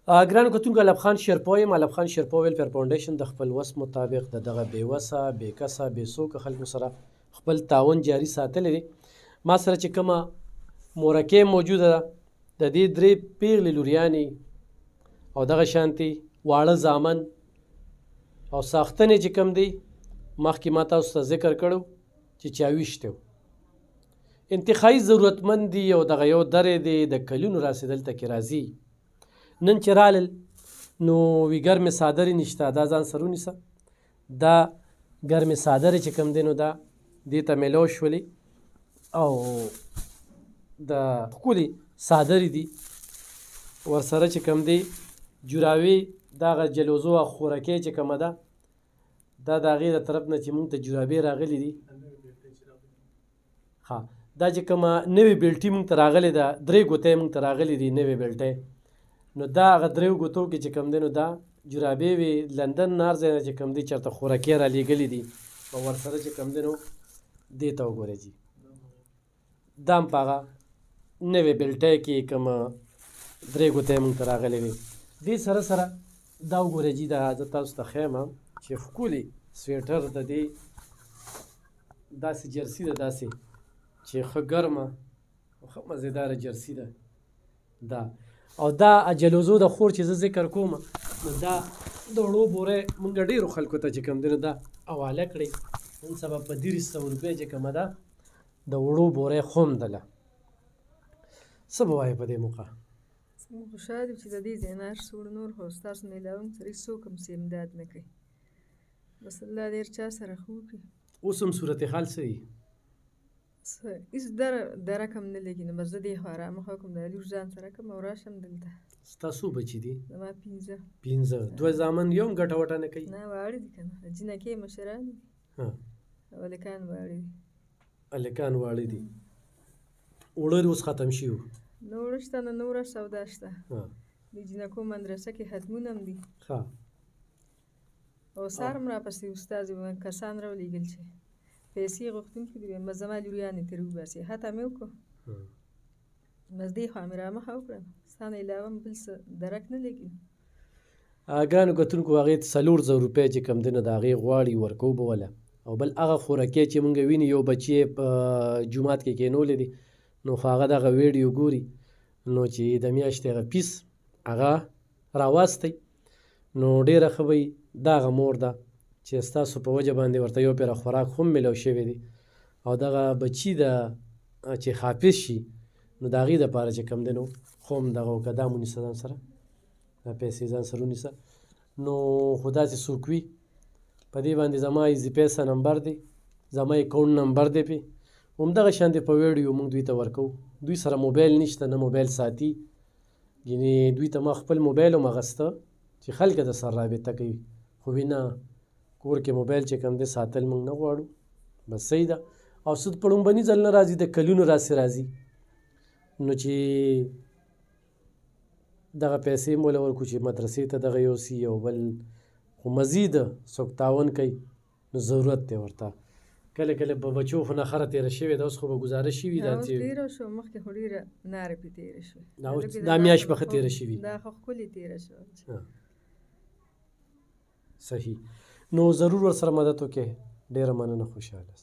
ګرانو کتونکو علب خان شیرپا یم. علب خان شیرپا ویلفیر فاونډیشن د خپل وس مطابق د دغه بېوسه بېکسه بېڅوکه خلکو سره خپل تعاون جاري ساتلی دی. ما سره چې کومه مورکې موجوده ده د دې 3 پیغلې لوریانې او دغه شانتې واړه زامن او ساختنې چې کوم دی مخکې ما تاسو ته ذکر کړو چې چا ویشتی و. انتخابي ضرورتمند دي او دغه یو درې دی د کلونو راسې دلته کې راځي. نن چې رالل نو وی ګرمې څادرې نشته، دا ځان سره ونیسه. دا ګرمې څادرې چې کوم دی نو دا دې ته میلاو شولې او د ښکلې څادرې دي ورسره چې کوم دی جوراوي دغه جلوزو او خورکۍ چې کومه ده دا د هغې د طرف نه چې مونږ ته جرابې راغلي دي. ها دا چې کومه نوې بیلټي مونږ ته راغلې ده 3 ګوتې مونږ ته راغلي دي نوې بیلټۍ. نو دا هغه 3 ګوتو کې چې کوم دی نو دا جرابې وې لندن نه هر ځای نه چې کوم دی چېرته خورکۍ رالیږلي دي او ورسره چې کوم دی نو دې ته وګورئ جي دا هم په هغه نوې بیلټۍ کې کومه 3 ګوتې مونږ ته راغلې وې. دې سره سره دا وګورئ جي دا زه تاسو ته ښیم چې ښکلې سویټر د دې داسې جرسي ده داسې چې ښه ګرمه او ښه مزېداره جرسي ده دا. او دا جلوزو د خور چې زه ذکر کوم نو دا د وړو بورې مونږ ډېرو خلکو ته چې کوم دی نو دا حواله کړې. نن سبا په 300 روپۍ چې کومه ده د وړو بورې خوندله. څه به وایې په دې موقع؟ موږ خوشحال یو چې د دې ځای نه هر څه وړو نور خو ستاسو نه علاوه موږ سره هېڅوک هم څه امداد نه کوي. بس الله ډېر چا سره ښه وکړي. اوس هم صورتحال څه وي؟ هېڅ دره کم نه لګي نو بس زه دې خو ارامه خوا کوم د علي ځان سره کوم او راشم دلته. ستا څو بچي دي؟ زما 15. 15 2 زامن یو هم ګټه وټه نه کوي؟ نه واړه دي که نه جینکې مشران دي او هلکان واړه دي. هلکان واړه دي. اوړه اوس ختم شي؟ نه اوړه شته نه نوره سودا شته. د جینکو مدرسه کې ختمونه هم دي او سار هم راپسې استاد کسان راولېږل چې پیسې غوښتونکي دي بس زما لوریانې ترې وباسي هته مې وکړو بس دې خوا مې رامخه وکړه ستا نه علاوه بل څه درک نه لګي. ګرانو کتونکو هغې ته 400 روپۍ چې کوم دی نو د هغې غواړي ورکوو به وله او بل هغه خورکۍ چې مونږ ویني یو بچی یې په جومات کې کېنولی دی نو خو هغه دغه ویډیو ګوري نو چې د میاشتې هغه پیس هغه راواستی نو ډېره ښه به دا هغه مور ده چې ستاسو په وجه باندې ورته یو پیره خوراک هم میلاو شوی دی او دغه بچي د چې حافظ شي نو د هغې دپاره چې کوم دی نو خو هم دغه وکړه دا مونیسه ځان سره دا پیسې ځان سره ونیسه. نو خو داسې څوک وي په دې باندې زما ایزي پیسه نمبر دی زما اکاونټ نمبر دی پې همدغه شانتې په ویډیو مونږ دوی ته ورکوو. دوی سره موبایل نشته نه موبایل ساتي یعنې دوی ته ما خپل موبایل هم اخسته چې خلک د سره رابطه کوي خو نه کور کې موبایل چې کوم دی ساتل موږ نه غواړو. بس صحیح ده او څه په لومبني ځل نه راځي د کلونو راسې راځي نو چې دغه پیسې مو له ورکړو چې مدرسې ته دغه یوسي او بل خو مزید څوک تعاون کوي نو ضرورت دی ورته. کله کله په بچو خو نخره تېره شوې ده اوس خو به ګزاره شوي ده اوس تېره شوه مخکې خو ډېره ناره پې تېره شوه دا میاشت به ښه تېره شوي دا خو ښکلې تېره شوه. صحیح نو ضرور ورسره مدد وکړئ. ډېره مننه خوشحاله